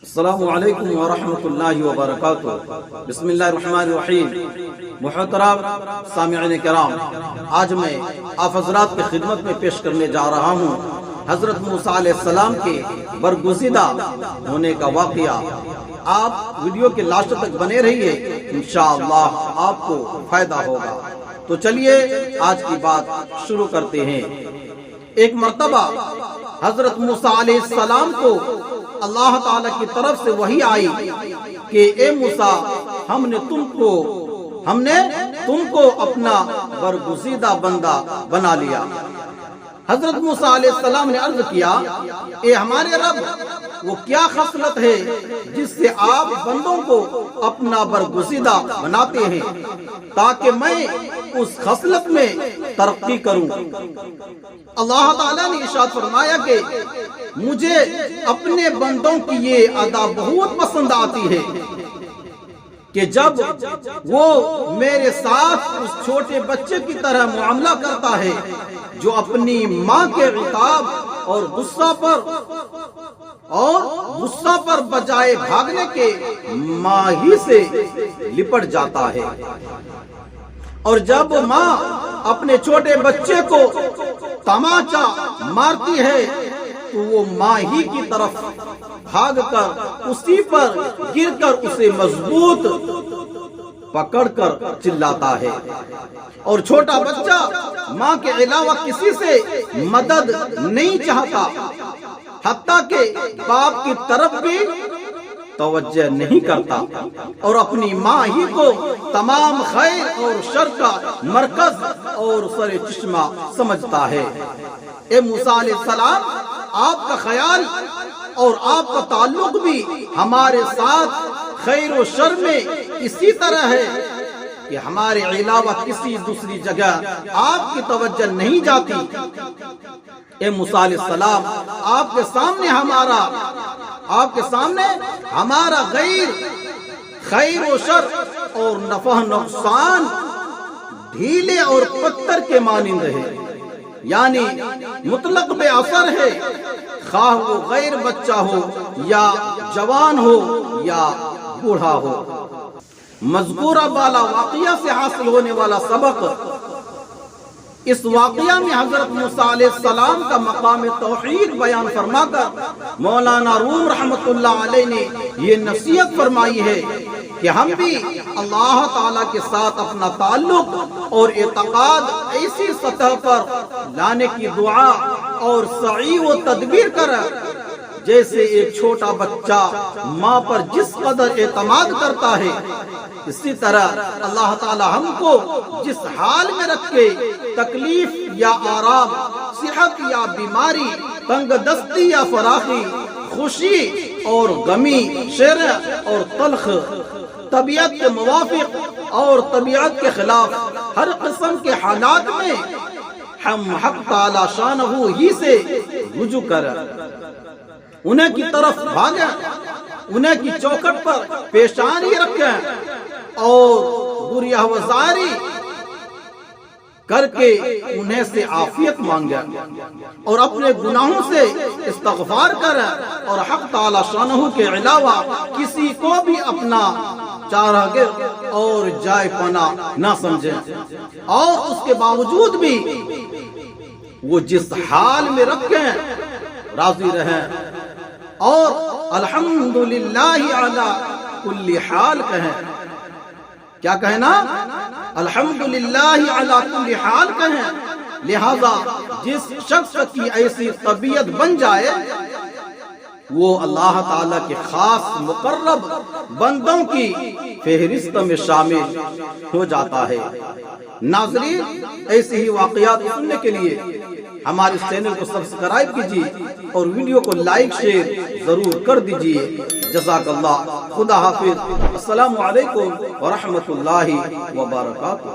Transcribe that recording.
السلام علیکم ورحمۃ اللہ وبرکاتہ۔ بسم اللہ الرحمن الرحیم۔ محترم سامعین کرام، آج میں آپ حضرات کی خدمت میں پیش کرنے جا رہا ہوں حضرت موسیٰ علیہ السلام کے برگزیدہ ہونے کا واقعہ۔ آپ ویڈیو کے لاسٹ تک بنے رہیے، انشاءاللہ آپ کو فائدہ ہوگا۔ تو چلیے آج کی بات شروع کرتے ہیں۔ ایک مرتبہ حضرت موسیٰ علیہ السلام کو اللہ تعالیٰ کی طرف سے وحی آئی کہ اے موسیٰ، ہم نے تم کو اپنا برگزیدہ بندہ بنا لیا۔ حضرت موسیٰ علیہ السلام نے عرض کیا، اے ہمارے رب، وہ کیا خصلت ہے جس سے آپ بندوں کو اپنا برگزیدہ بناتے ہیں تاکہ میں اس خصلت میں ترقی کروں؟ اللہ تعالیٰ نے ارشاد فرمایا کہ مجھے اپنے بندوں کی یہ ادا بہت پسند آتی ہے کہ جب وہ میرے ساتھ اس چھوٹے بچے کی طرح معاملہ کرتا ہے جو اپنی ماں کے عتاب اور غصہ پر بجائے بھاگنے کے ماں ہی سے لپٹ جاتا ہے، اور جب ماں اپنے چھوٹے بچے کو تماچا مارتی ہے تو وہ ماں ہی کی طرف بھاگ کر اسی پر گر کر اسے مضبوط پکڑ کر چلاتا ہے، اور چھوٹا بچہ ماں کے علاوہ کسی سے مدد نہیں چاہتا، حتیٰ کہ باپ کی طرف بھی توجہ نہیں کرتا، اور اپنی ماں ہی کو تمام خیر اور شر کا مرکز اور سر چشمہ سمجھتا ہے۔ اے موسیٰ علیہ السلام، آپ کا خیال اور آپ کا تعلق بھی ہمارے ساتھ خیر و شر میں اسی طرح ہے کہ ہمارے علاوہ کسی دوسری جگہ آپ کی توجہ نہیں جاتی۔ اے موسیٰ علیہ السلام، آپ کے سامنے ہمارا غیر خیر و شر اور نفع نقصان ڈھیلے اور پتھر کے مانند ہے، یعنی مطلق بے اثر ہے، خواہ وہ غیر بچہ ہو یا جوان ہو یا بوڑھا ہو۔ مذکورہ بالا واقعہ سے حاصل ہونے والا سبق، اس واقعہ میں حضرت موسیٰ علیہ السلام کا مقام توحید بیان فرما کر مولانا روم رحمت اللہ علیہ نے یہ نصیحت فرمائی ہے کہ ہم بھی اللہ تعالیٰ کے ساتھ اپنا تعلق اور اعتقاد ایسی سطح پر لانے کی دعا اور سعی و تدبیر کریں جیسے ایک چھوٹا بچہ ماں پر جس قدر اعتماد کرتا ہے، اسی طرح اللہ تعالی ہم کو جس حال میں رکھ کے تکلیف یا آرام، صحت یا بیماری، تنگ دستی یا فراخی، خوشی اور غمی، شر اور تلخ، طبیعت کے موافق اور طبیعت کے خلاف ہر قسم کے حالات میں ہم حق تعالی شانہ ہی سے رجوع کریں، انہیں کی طرف بھاگیں، انہیں کی چوکھٹ پر پیشانی رکھیں اور بری آوازاری کر کے انہیں سے عافیت مانگیں اور اپنے گناہوں سے استغفار کریں، اور حق تعالی شانہ کے علاوہ کسی کو بھی اپنا چارہ اور جائے پناہ نہ سمجھیں، اور اس کے باوجود بھی وہ جس حال میں رکھیں راضی رہیں، اور الحمدللہ علی کل حال کہیں۔ کیا کہنا؟ الحمدللہ علی کل حال کہیں۔ لہذا جس شخص کی ایسی طبیعت بن جائے وہ اللہ تعالیٰ کے خاص مقرب بندوں کی فہرست میں شامل ہو جاتا ہے۔ ناظرین، ایسے ہی واقعات سننے کے لیے ہمارے اس چینل کو سبسکرائب کیجیے اور ویڈیو کو لائک شیئر ضرور کر دیجیے۔ جزاک اللہ، خدا حافظ، السلام علیکم ورحمۃ اللہ وبرکاتہ۔